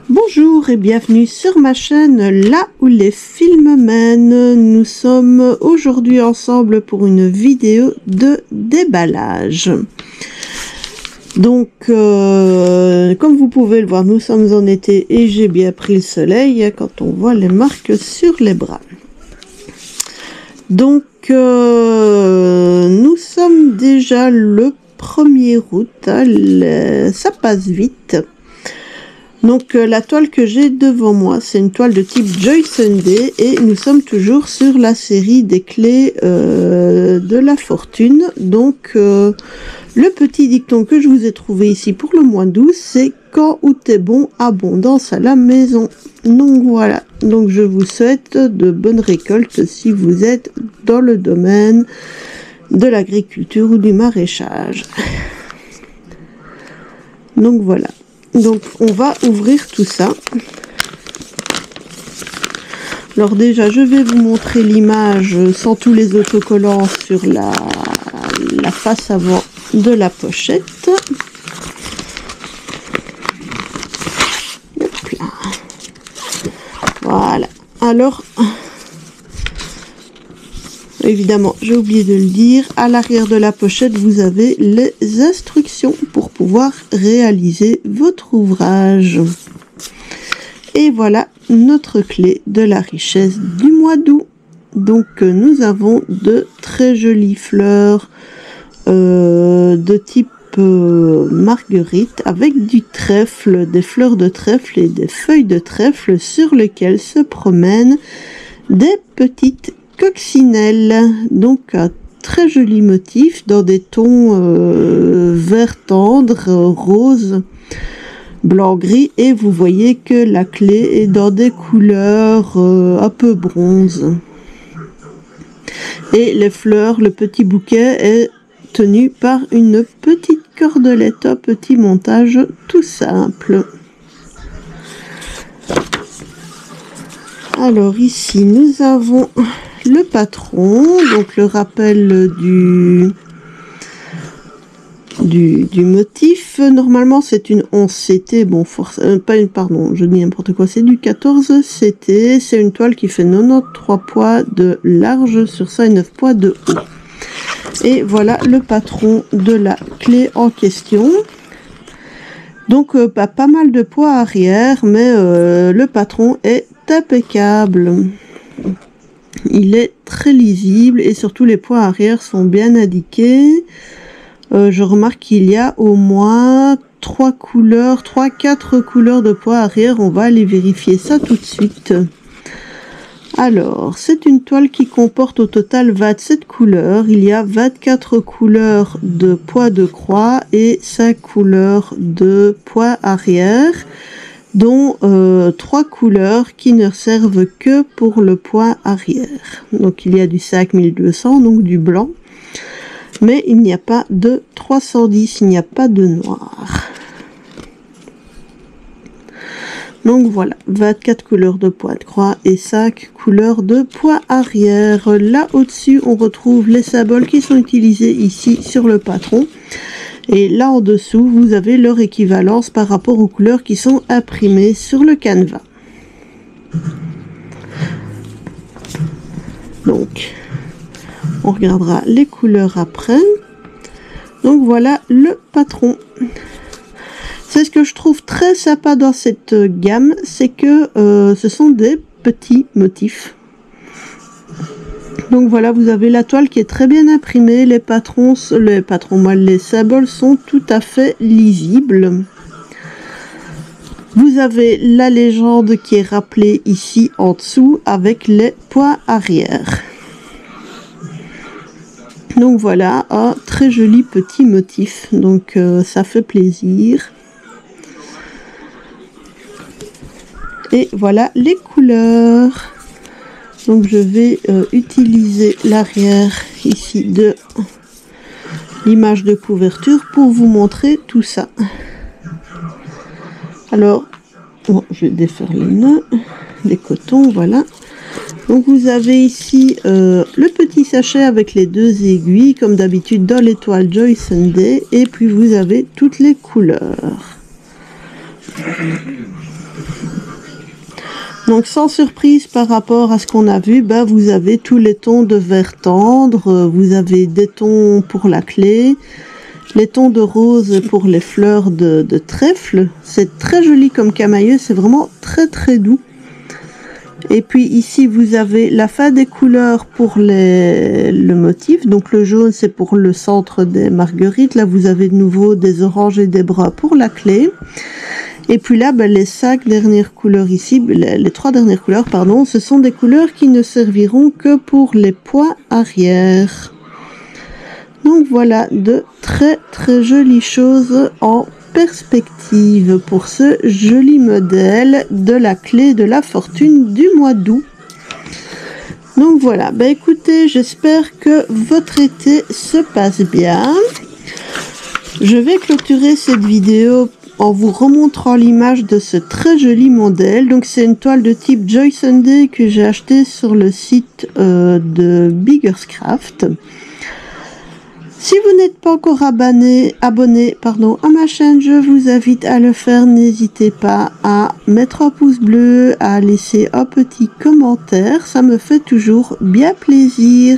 Bonjour et bienvenue sur ma chaîne Là où les films mènent. Nous sommes aujourd'hui ensemble pour une vidéo de déballage. Donc, comme vous pouvez le voir, nous sommes en été et j'ai bien pris le soleil quand on voit les marques sur les bras. Donc, nous sommes déjà le 1er août, ça passe vite. Donc la toile que j'ai devant moi, c'est une toile de type Joy Sunday et nous sommes toujours sur la série des clés de la fortune. Donc le petit dicton que je vous ai trouvé ici pour le mois d'août, c'est quand août est bon, abondance à la maison. Donc voilà, donc je vous souhaite de bonnes récoltes si vous êtes dans le domaine de l'agriculture ou du maraîchage. Donc voilà. Donc on va ouvrir tout ça. Alors déjà je vais vous montrer l'image sans tous les autocollants sur la face avant de la pochette. Hop là. Voilà. Alors évidemment, j'ai oublié de le dire, à l'arrière de la pochette, vous avez les instructions pour pouvoir réaliser votre ouvrage. Et voilà notre clé de la richesse du mois d'août. Donc, nous avons de très jolies fleurs de type marguerite avec du trèfle, des fleurs de trèfle et des feuilles de trèfle sur lesquelles se promènent des petites coccinelle, donc un très joli motif dans des tons vert tendre, rose, blanc gris, et vous voyez que la clé est dans des couleurs un peu bronze. Et les fleurs, le petit bouquet est tenu par une petite cordelette, un petit montage tout simple. Alors ici nous avons le patron, donc le rappel du motif. Normalement c'est une 11 CT, bon pardon, je dis n'importe quoi, c'est du 14 CT, c'est une toile qui fait 93 poids de large sur 109 poids de haut. Et voilà le patron de la clé en question. Donc pas mal de poids arrière, mais le patron est impeccable. Il est très lisible et surtout les poids arrière sont bien indiqués. Je remarque qu'il y a au moins 3-4 couleurs de poids arrière. On va aller vérifier ça tout de suite. Alors, c'est une toile qui comporte au total 27 couleurs. Il y a 24 couleurs de poids de croix et 5 couleurs de poids arrière, dont 3 couleurs qui ne servent que pour le poids arrière. Donc il y a du 5200, donc du blanc, mais il n'y a pas de 310, il n'y a pas de noir. Donc voilà, 24 couleurs de poids de croix et 5 couleurs de poids arrière. Là au-dessus, on retrouve les symboles qui sont utilisés ici sur le patron. Et là en dessous, vous avez leur équivalence par rapport aux couleurs qui sont imprimées sur le canevas. Donc, on regardera les couleurs après. Donc voilà le patron. C'est ce que je trouve très sympa dans cette gamme, c'est que ce sont des petits motifs. Donc voilà, vous avez la toile qui est très bien imprimée, les symboles sont tout à fait lisibles. Vous avez la légende qui est rappelée ici en dessous avec les poids arrière. Donc voilà, un très joli petit motif, donc ça fait plaisir. Et voilà les couleurs. Donc je vais utiliser l'arrière ici de l'image de couverture pour vous montrer tout ça. Alors, bon, je vais défaire les nœuds, les cotons, voilà. Donc vous avez ici le petit sachet avec les 2 aiguilles, comme d'habitude dans l'étoile Joy Sunday, et puis vous avez toutes les couleurs. Donc sans surprise par rapport à ce qu'on a vu, bah, vous avez tous les tons de vert tendre, vous avez des tons pour la clé, les tons de rose pour les fleurs de trèfle. C'est très joli comme camailleux, c'est vraiment très très doux. Et puis ici vous avez la fin des couleurs pour le motif, donc le jaune c'est pour le centre des marguerites, là vous avez de nouveau des oranges et des bruns pour la clé. Et puis là, ben, les 5 dernières couleurs ici, les 3 dernières couleurs, pardon, ce sont des couleurs qui ne serviront que pour les poids arrière. Donc voilà, de très très jolies choses en perspective pour ce joli modèle de la clé de la fortune du mois d'août. Donc voilà, ben écoutez, j'espère que votre été se passe bien. Je vais clôturer cette vidéo en vous remontrant l'image de ce très joli modèle. Donc c'est une toile de type Joy Sunday que j'ai acheté sur le site de Biggerscraft. Si vous n'êtes pas encore abonné à ma chaîne, je vous invite à le faire. N'hésitez pas à mettre un pouce bleu, à laisser un petit commentaire, ça me fait toujours bien plaisir.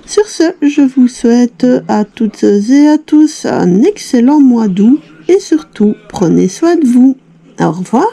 Sur ce, je vous souhaite à toutes et à tous un excellent mois d'août et surtout, prenez soin de vous. Au revoir.